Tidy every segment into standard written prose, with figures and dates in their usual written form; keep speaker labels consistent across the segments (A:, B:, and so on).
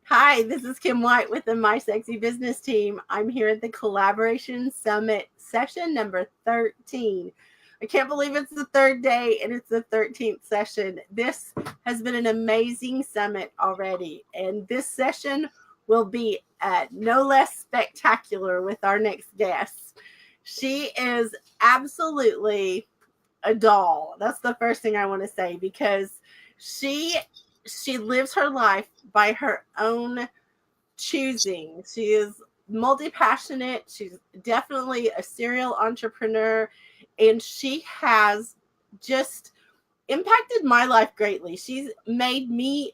A: Hi, this is Kim White with the My Sexy Business Team. I'm here at the Collaboration Summit session number 13. I can't believe it's the third day and it's the 13th session. This has been an amazing summit already, and this session will be no less spectacular with our next guest. She is absolutely a doll. That's the first thing I want to say because she she lives her life by her own choosing. She is multi-passionate. She's definitely a serial entrepreneur, and she has just impacted my life greatly. She's made me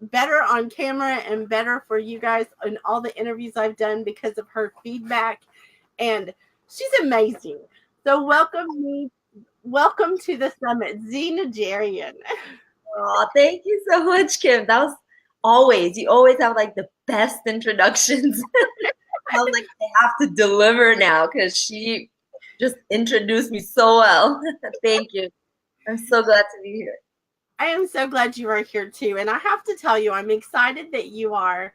A: better on camera and better for you guys in all the interviews I've done because of her feedback, and she's amazing. So welcome to the summit, Zee Najarian.
B: Oh, thank you so much, Kim. That was you always have like the best introductions. I was like, I have to deliver now because she just introduced me so well. Thank you. I'm so glad to be here.
A: I am so glad you are here too. And I have to tell you, I'm excited that you are.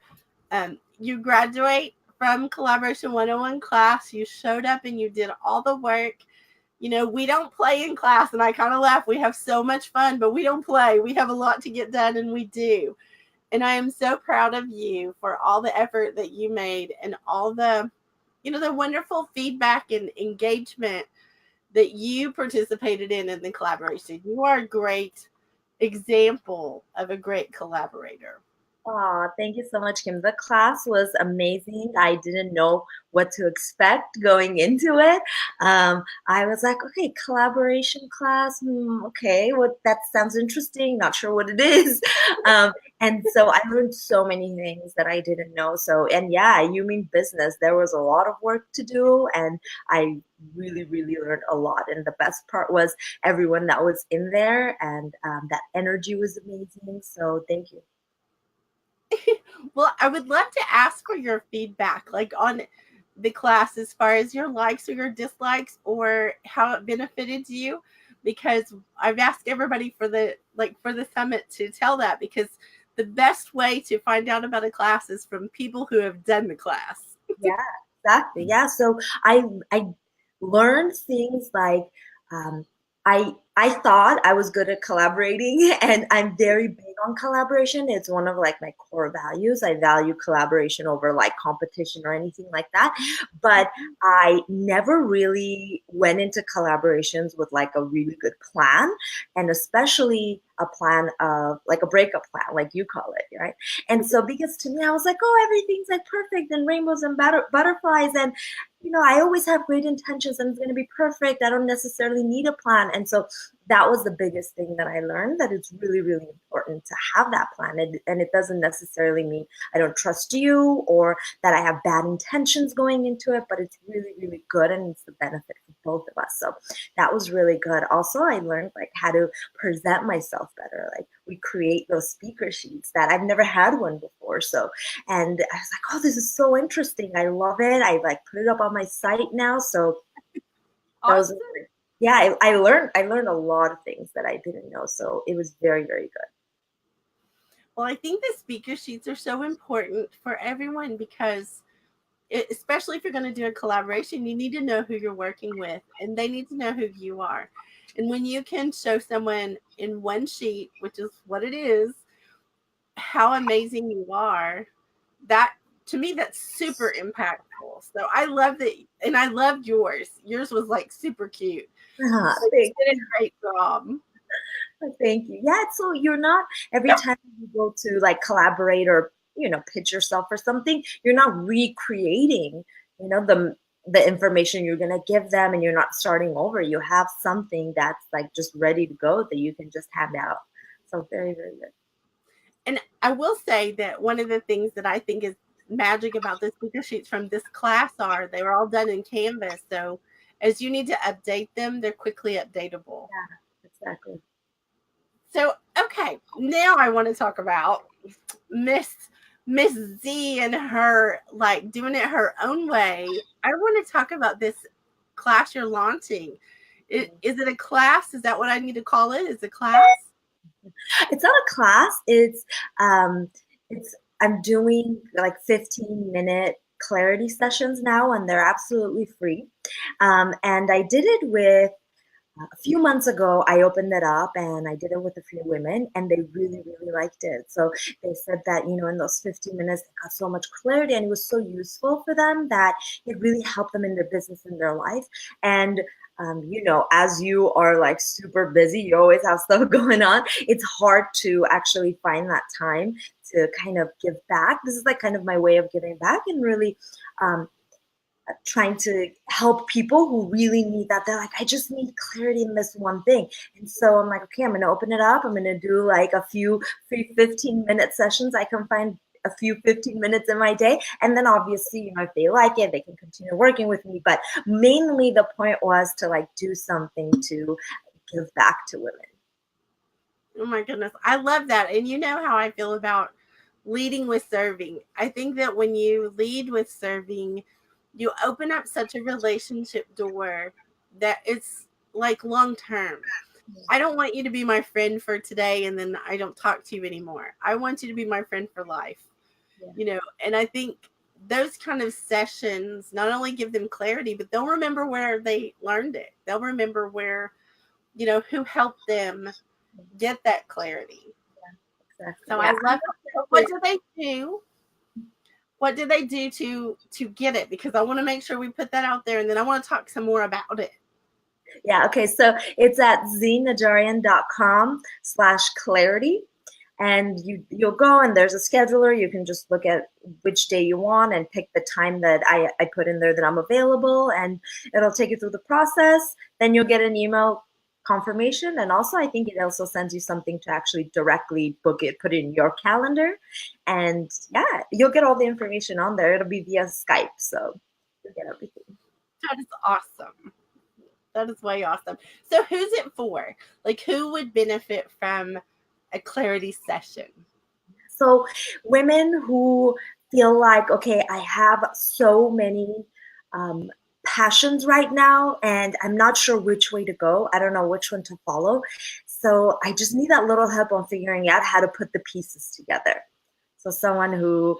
A: You graduate from Collaboration 101 class. You showed up and you did all the work. You know, we don't play in class, and I kind of laugh. We have so much fun, but we don't play. We have a lot to get done, and we do. And I am so proud of you for all the effort that you made and all the wonderful feedback and engagement that you participated in the collaboration. You are a great example of a great collaborator.
B: Oh, thank you so much, Kim. The class was amazing. I didn't know what to expect going into it. I was like, okay, collaboration class. Okay, what that sounds interesting. Not sure what it is. And so I learned so many things that I didn't know. So, and yeah, you mean business. There was a lot of work to do, and I really, really learned a lot. And the best part was everyone that was in there, and that energy was amazing. So, thank you.
A: Well, I would love to ask for your feedback, like on the class, as far as your likes or your dislikes, or how it benefited you. Because I've asked everybody for the summit to tell that, because the best way to find out about a class is from people who have done the class.
B: Yeah, exactly. Yeah. So I learned things like um, I thought I was good at collaborating, and I'm very big on collaboration. It's one of like my core values. I value collaboration over like competition or anything like that. But I never really went into collaborations with like a really good plan, and especially a plan of like a breakup plan, like you call it, right? And so, because to me, I was like, oh, everything's like perfect and rainbows and butterflies. And, I always have great intentions and it's going to be perfect. I don't necessarily need a plan. And so that was the biggest thing that I learned, that it's really, really important to have that plan. And it doesn't necessarily mean I don't trust you or that I have bad intentions going into it, but it's really, really good and it's the benefit for both of us. So that was really good. Also, I learned like how to present myself better. Like we create those speaker sheets that I've never had one before. So, and I was like, oh, this is so interesting. I love it. I like put it up on my site now. So that was,
A: Awesome.
B: yeah, I learned a lot of things that I didn't know. So it was very, very good.
A: Well, I think the speaker sheets are so important for everyone because especially if you're going to do a collaboration, you need to know who you're working with and they need to know who you are. And when you can show someone in one sheet, which is what it is, how amazing you are, that to me, that's super impactful. So I love that. And I loved yours. Yours was like super cute. So you
B: Thank
A: did a great job.
B: Thank you. Yeah, so you're not every time you go to like collaborate or pitch yourself or something, you're not recreating, the information you're gonna give them, and you're not starting over. You have something that's like just ready to go that you can just hand out. So very, very good.
A: And I will say that one of the things that I think is magic about the speaker sheets from this class are they were all done in Canvas. So as you need to update them, they're quickly updatable.
B: Yeah, exactly.
A: So okay, now I want to talk about Miss Miss Z and her like doing it her own way. I want to talk about this class you're launching. Is it a class? Is that what I need to call it? Is it a class?
B: It's not a class. It's I'm doing like 15-minute clarity sessions now, and they're absolutely free. And I did it with a few months ago. I opened it up and I did it with a few women, and they really, really liked it. So they said that, in those 15 minutes, they got so much clarity and it was so useful for them that it really helped them in their business and their life. And as you are like super busy, you always have stuff going on. It's hard to actually find that time to kind of give back. This is like kind of my way of giving back and really um, trying to help people who really need that. They're like, I just need clarity in this one thing. And so I'm like, okay, I'm going to open it up. I'm going to do like a few free 15-minute sessions. I can find a few 15 minutes in my day. And then obviously, if they like it, they can continue working with me. But mainly the point was to like do something to give back to women.
A: Oh my goodness. I love that. And you know how I feel about leading with serving. I think that when you lead with serving, you open up such a relationship door that it's like long term. I don't want you to be my friend for today and then I don't talk to you anymore. I want you to be my friend for life.
B: Yeah.
A: And I think those kind of sessions not only give them clarity, but they'll remember where they learned it. They'll remember where, who helped them get that clarity.
B: Exactly.
A: So I
B: Yeah.
A: love it. What do they do? What do they do to get it? Because I want to make sure we put that out there, and then I want to talk some more about it.
B: Yeah, okay, so it's at zeenajarian.com/clarity. And you'll go and there's a scheduler. You can just look at which day you want and pick the time that I put in there that I'm available, and it'll take you through the process. Then you'll get an email confirmation, and also I think it also sends you something to actually directly book it, put it in your calendar, and yeah, you'll get all the information on there. It'll be via Skype, so you'll get everything.
A: That is awesome. That is way awesome. So who's it for? Like, who would benefit from a clarity session?
B: So women who feel like, okay, I have so many um, passions right now, and I'm not sure which way to go. I don't know which one to follow. So I just need that little help on figuring out how to put the pieces together. So someone who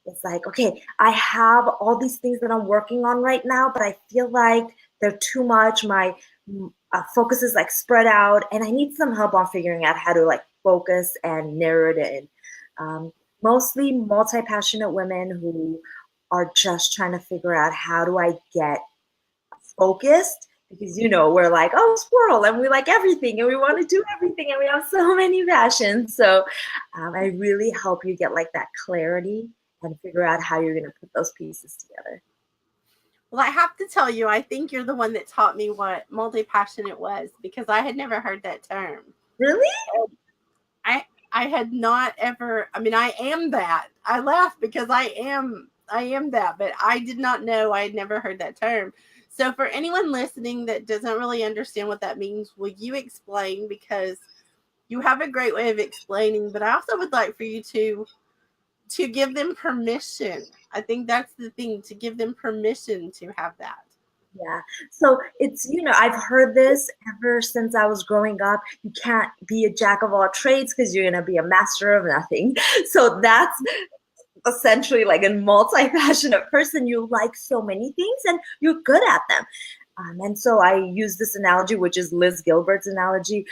B: is like, okay, I have all these things that I'm working on right now, but I feel like they're too much. My focus is like spread out, and I need some help on figuring out how to like focus and narrow it in. Mostly multi-passionate women who are just trying to figure out how do I get focused, because we're like, oh, squirrel, and we like everything and we want to do everything and we have so many passions. So I really help you get like that clarity and figure out how you're going to put those pieces together.
A: Well, I have to tell you, I think you're the one that taught me what multi-passionate was, because I had never heard that term.
B: Really?
A: I had not ever. I mean, I am that. I laugh because I am that, but I did not know. I had never heard that term. So for anyone listening that doesn't really understand what that means, will you explain? Because you have a great way of explaining, but I also would like for you to give them permission. I think that's the thing, to give them permission to have that.
B: Yeah. So it's, I've heard this ever since I was growing up. You can't be a jack of all trades because you're going to be a master of nothing. So that's essentially like a multi-passionate person. You like so many things and you're good at them. And so I use this analogy, which is Liz Gilbert's analogy.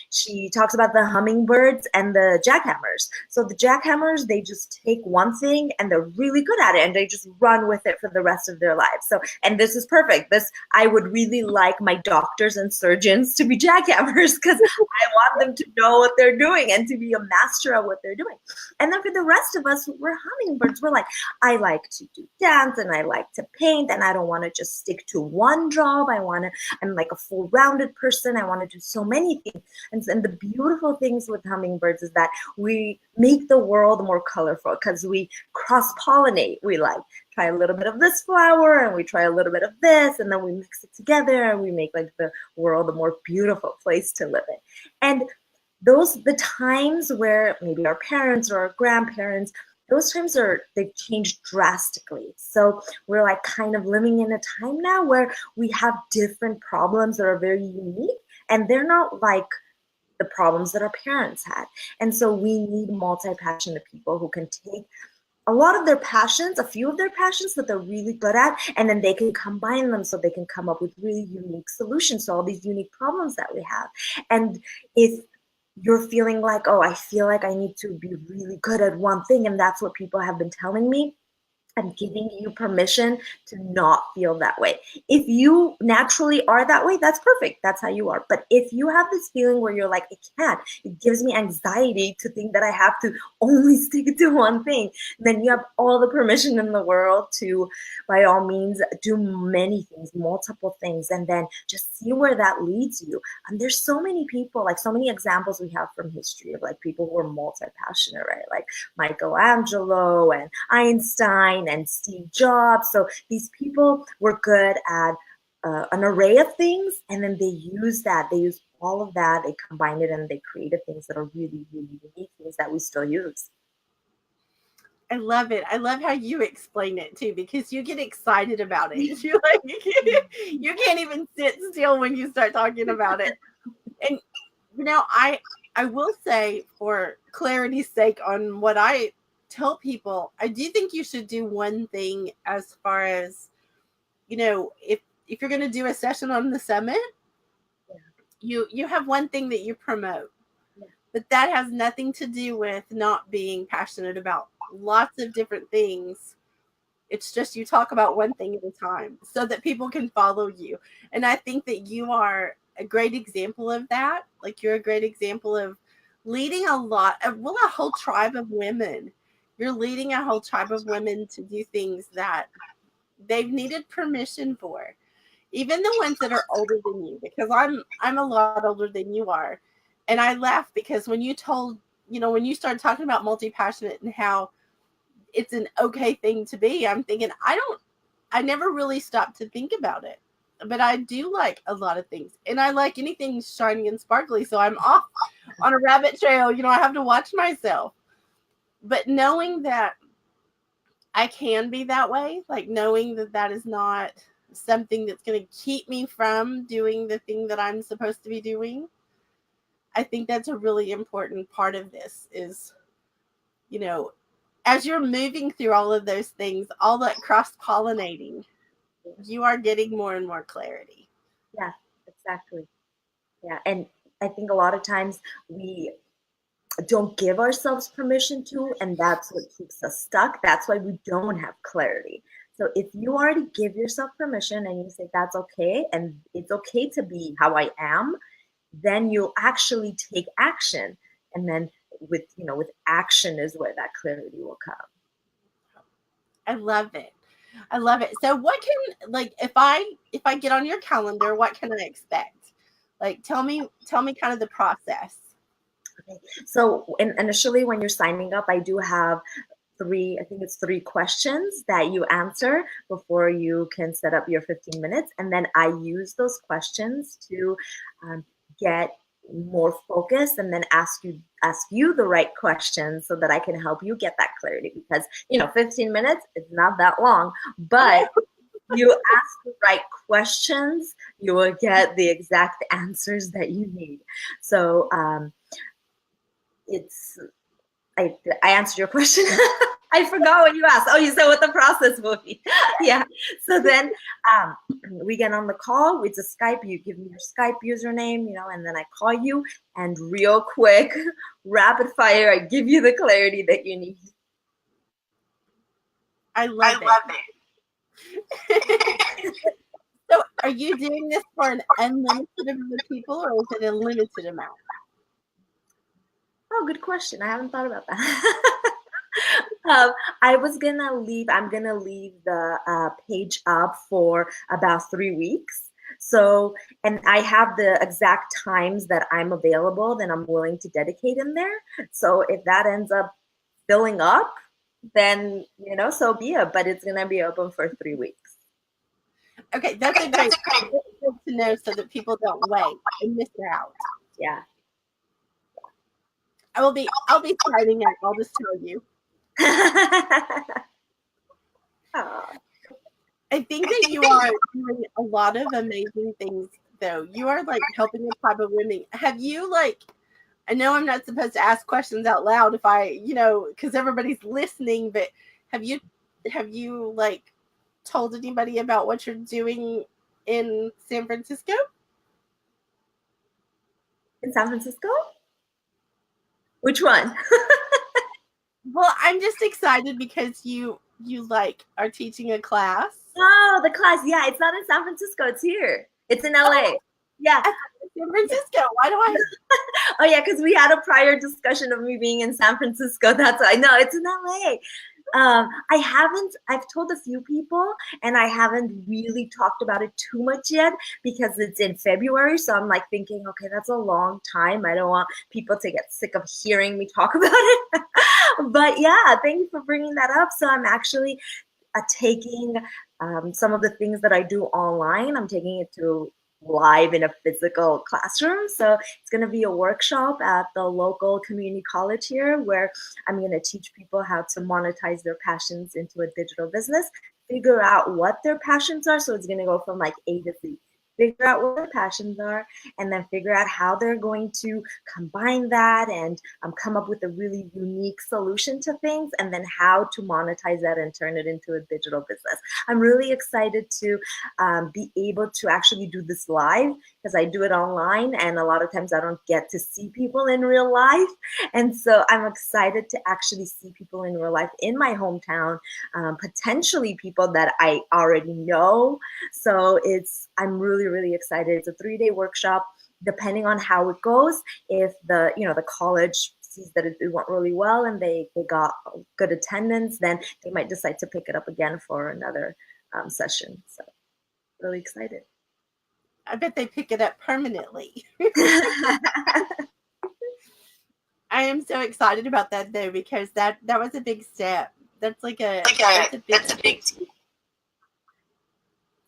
B: She talks about the hummingbirds and the jackhammers. So the jackhammers, they just take one thing and they're really good at it and they just run with it for the rest of their lives. So, and this is perfect. I would really like my doctors and surgeons to be jackhammers because I want them to know what they're doing and to be a master at what they're doing. And then for the rest of us, we're hummingbirds. We're like, I like to do dance and I like to paint and I don't want to just stick to one job. I'm like a full rounded person. I want to do so many things. And the beautiful things with hummingbirds is that we make the world more colorful because we cross pollinate. We like try a little bit of this flower and we try a little bit of this and then we mix it together and we make like the world a more beautiful place to live in. And the times where maybe our parents or our grandparents, those times they've changed drastically. So we're like kind of living in a time now where we have different problems that are very unique and they're not like the problems that our parents had. And so we need multi-passionate people who can take a lot of their passions, a few of their passions that they're really good at, and then they can combine them so they can come up with really unique solutions to all these unique problems that we have. And if you're feeling like, oh, I feel like I need to be really good at one thing, and that's what people have been telling me, I'm giving you permission to not feel that way. If you naturally are that way, that's perfect. That's how you are. But if you have this feeling where you're like, I can't, it gives me anxiety to think that I have to only stick to one thing, then you have all the permission in the world to, by all means, do many things, multiple things, and then just see where that leads you. And there's so many people, like so many examples we have from history of like people who are multi-passionate, right? Like Michelangelo and Einstein and Steve Jobs. So these people were good at an array of things, and then they use that. They use all of that. They combine it, and they created things that are really, really unique, things that we still use.
A: I love it. I love how you explain it too, because you get excited about it. You like you can't even sit still when you start talking about it. And I will say, for clarity's sake, on what I tell people, I do think you should do one thing as far as, if you're going to do a session on the summit, you have one thing that you promote, but that has nothing to do with not being passionate about lots of different things. It's just you talk about one thing at a time so that people can follow you. And I think that you are a great example of that. Like, you're a great example of leading a whole tribe of women. You're leading a whole tribe of women to do things that they've needed permission for. Even the ones that are older than you, because I'm a lot older than you are. And I laugh because when when you started talking about multi-passionate and how it's an okay thing to be, I'm thinking, I never really stopped to think about it. But I do like a lot of things, and I like anything shiny and sparkly. So I'm off on a rabbit trail. I have to watch myself. But knowing that I can be that way, like knowing that that is not something that's going to keep me from doing the thing that I'm supposed to be doing, I think that's a really important part of this is, as you're moving through all of those things, all that cross-pollinating, you are getting more and more clarity.
B: Yeah, exactly. Yeah, and I think a lot of times we don't give ourselves permission to, and that's what keeps us stuck. That's why we don't have clarity. So if you already give yourself permission and you say that's okay and it's okay to be how I am, then you'll actually take action. And then with action is where that clarity will come.
A: I love it. I love it. So what can, like, if I get on your calendar, what can I expect? Like, tell me kind of the process.
B: Okay. So initially when you're signing up, I do have I think it's three questions that you answer before you can set up your 15 minutes. And then I use those questions to get more focused and then ask you the right questions so that I can help you get that clarity, because 15 minutes is not that long, but you ask the right questions, you will get the exact answers that you need. So it's I answered your question. I forgot what you asked. Oh, you said what the process will be. Yeah. So then we get on the call. It's a Skype. You give me your Skype username, and then I call you, and real quick, rapid fire, I give you the clarity that you need.
A: I love it. So are you doing this for an unlimited amount of people, or is it a limited amount?
B: Oh, good question. I haven't thought about that. I'm gonna leave the page up for about 3 weeks. So, and I have the exact times that I'm available, then I'm willing to dedicate in there. So if that ends up filling up, then, so be it, but it's gonna be open for 3 weeks.
A: Okay, that's a great to know so that people don't wait and miss out.
B: Yeah.
A: I'll be signing up. I'll just tell you. I think that you are doing a lot of amazing things, though. You are like helping a tribe of women. Have you I know I'm not supposed to ask questions out loud if because everybody's listening, but have you like told anybody about what you're doing in San Francisco?
B: In San Francisco? Which one?
A: Well, I'm just excited because you like are teaching a class.
B: Oh, the class. Yeah, it's not in San Francisco. It's here. It's in LA.
A: Oh,
B: Yeah.
A: San Francisco. Why do I?
B: Oh yeah, because we had a prior discussion of me being in San Francisco. That's why. No, it's in LA. I've told a few people and I haven't really talked about it too much yet because it's in February. So I'm like thinking, okay, that's a long time. I don't want people to get sick of hearing me talk about it. But yeah, thank you for bringing that up. So I'm actually taking some of the things that I do online, I'm taking it to live in a physical classroom. So it's going to be a workshop at the local community college here where I'm going to teach people how to monetize their passions into a digital business, figure out what their passions are. So it's going to go from like A to Z. Figure out what their passions are, and then figure out how they're going to combine that and come up with a really unique solution to things, and then how to monetize that and turn it into a digital business. I'm really excited to be able to actually do this live because I do it online, and a lot of times I don't get to see people in real life. And so I'm excited to actually see people in real life in my hometown, potentially people that I already know. So I'm really excited. It's a 3-day workshop. Depending on how it goes, if the college sees that it went really well and they got good attendance, then they might decide to pick it up again for another session. So really excited.
A: I bet they pick it up permanently. I am so excited about that though, because that was a big step. That's that's a big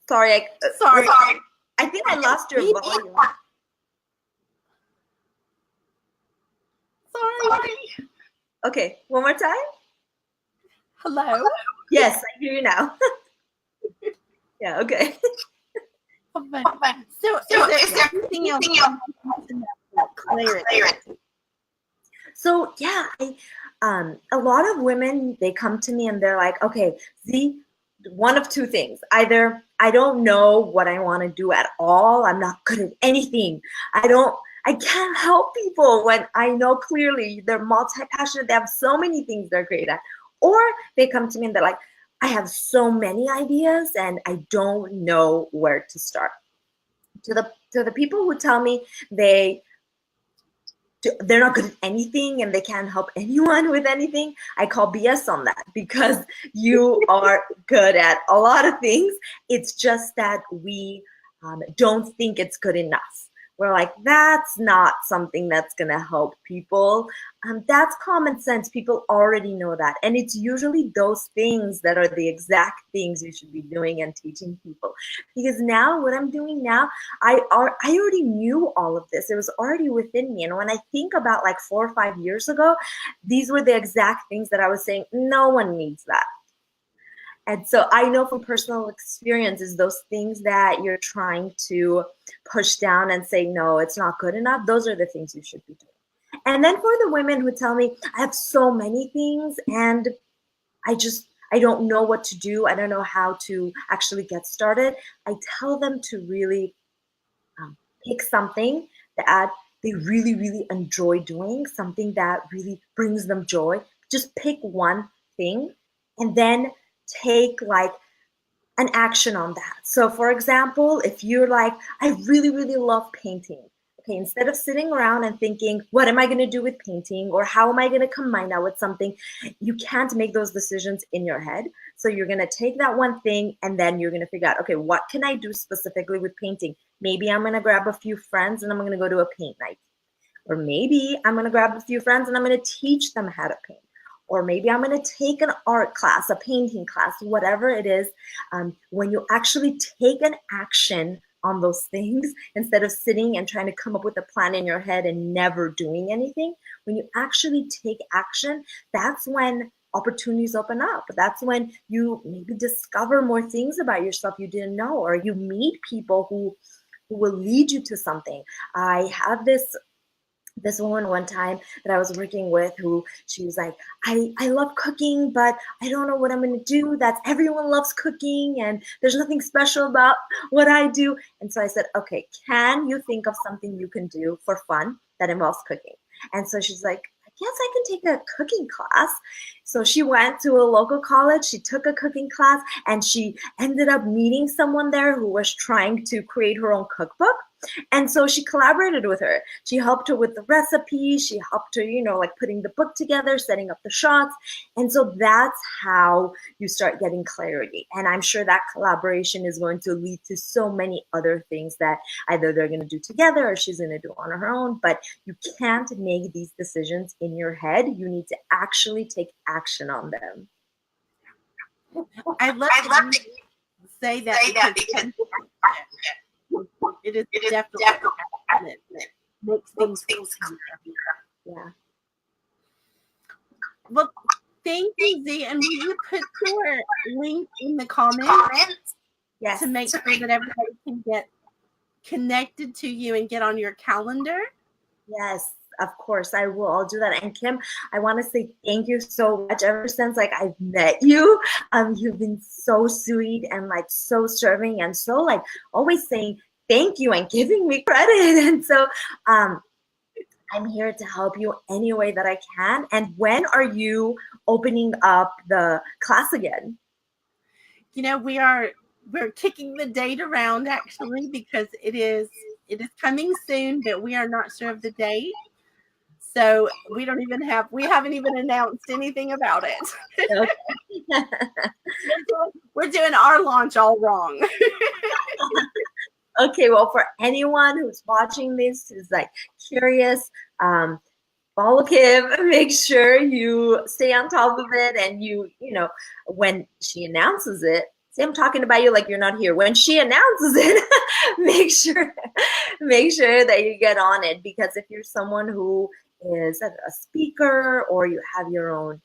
B: Sorry.
A: Sorry.
B: I think I lost your volume.
A: Sorry.
B: Okay, one more time.
A: Hello.
B: Yes, I hear you now. Yeah, okay.
A: So is there anything else about clarity?
B: So yeah, a lot of women, they come to me and they're like, okay, Zee, one of two things. Either I don't know what I want to do at all. I'm not good at anything. I can't help people when I know clearly they're multi-passionate. They have so many things they're great at. Or they come to me and they're like, I have so many ideas and I don't know where to start. To the people who tell me they're not good at anything and they can't help anyone with anything, I call BS on that, because you are good at a lot of things. It's just that we don't think it's good enough. We're like, that's not something that's going to help people. That's common sense. People already know that. And it's usually those things that are the exact things you should be doing and teaching people. Because now, what I'm doing now, I already knew all of this. It was already within me. And when I think about like 4 or 5 years ago, these were the exact things that I was saying, no one needs that. And so I know from personal experiences, those things that you're trying to push down and say, no, it's not good enough, those are the things you should be doing. And then for the women who tell me, I have so many things and I don't know what to do, I don't know how to actually get started, I tell them to really pick something that they really enjoy doing, something that really brings them joy. Just pick one thing and then take like an action on that. So for example, if you're like, I really love painting. Okay, instead of sitting around and thinking, what am I going to do with painting, or how am I going to combine that with something, you can't make those decisions in your head. So you're going to take that one thing and then you're going to figure out, okay, what can I do specifically with painting? Maybe I'm going to grab a few friends and I'm going to go to a paint night. Or maybe I'm going to grab a few friends and I'm going to teach them how to paint. Or maybe I'm going to take an art class, a painting class, whatever it is. When you actually take an action on those things, instead of sitting and trying to come up with a plan in your head and never doing anything, when you actually take action, that's when opportunities open up. That's when you maybe discover more things about yourself you didn't know, or you meet people who will lead you to something. I have this this woman one time that I was working with, who she was like, I love cooking, but I don't know what I'm gonna do. That's everyone loves cooking and there's nothing special about what I do. And so I said, okay, can you think of something you can do for fun that involves cooking? And so she's like, I guess I can take a cooking class. So she went to a local college, she took a cooking class, and she ended up meeting someone there who was trying to create her own cookbook. And so she collaborated with her. She helped her with the recipe. She helped her, like putting the book together, setting up the shots. And so that's how you start getting clarity. And I'm sure that collaboration is going to lead to so many other things that either they're going to do together or she's going to do on her own. But you can't make these decisions in your head. You need to actually take action on them.
A: I love that you say that because it is definitely that makes things easier.
B: Yeah.
A: Well, thank you, Zee. And will you put your link in the comments
B: Yes.
A: to make sure that everybody can get connected to you and get on your calendar?
B: Yes, of course I will. I'll do that. And Kim, I want to say thank you so much. Ever since like I've met you, you've been so sweet and like so serving and so like always saying thank you and giving me credit. And so I'm here to help you any way that I can. And when are you opening up the class again?
A: We're kicking the date around actually because it is coming soon, but we are not sure of the date. So we haven't even announced anything about it. We're doing our launch all wrong.
B: Okay, well, for anyone who's watching this, who's like curious, follow Kim, make sure you stay on top of it. And when she announces it, say I'm talking about you like you're not here. When she announces it, make sure that you get on it. Because if you're someone who is a speaker or you have your own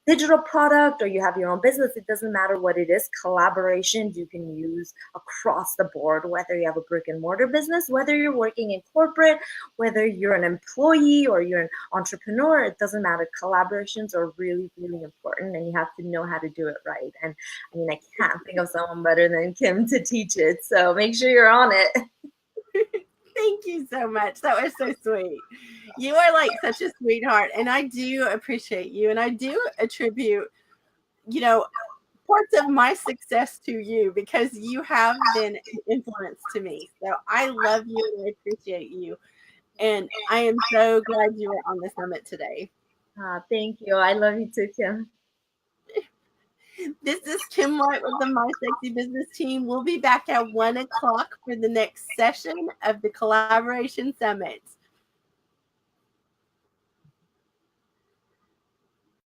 B: digital product or you have your own business, it doesn't matter what it is. Collaborations you can use across the board, whether you have a brick and mortar business, whether you're working in corporate, whether you're an employee or you're an entrepreneur, it doesn't matter. Collaborations are really, really important and you have to know how to do it right. And I mean, I can't think of someone better than Kim to teach it. So make sure you're on it.
A: Thank you so much. That was so sweet. You are like such a sweetheart, and I do appreciate you, and I do attribute, parts of my success to you because you have been an influence to me. So I love you and I appreciate you, and I am so glad you were on the summit today.
B: Thank you. I love you too, Kim.
A: This is Kim White with the My Sexy Business team. We'll be back at 1 o'clock for the next session of the Collaboration Summit.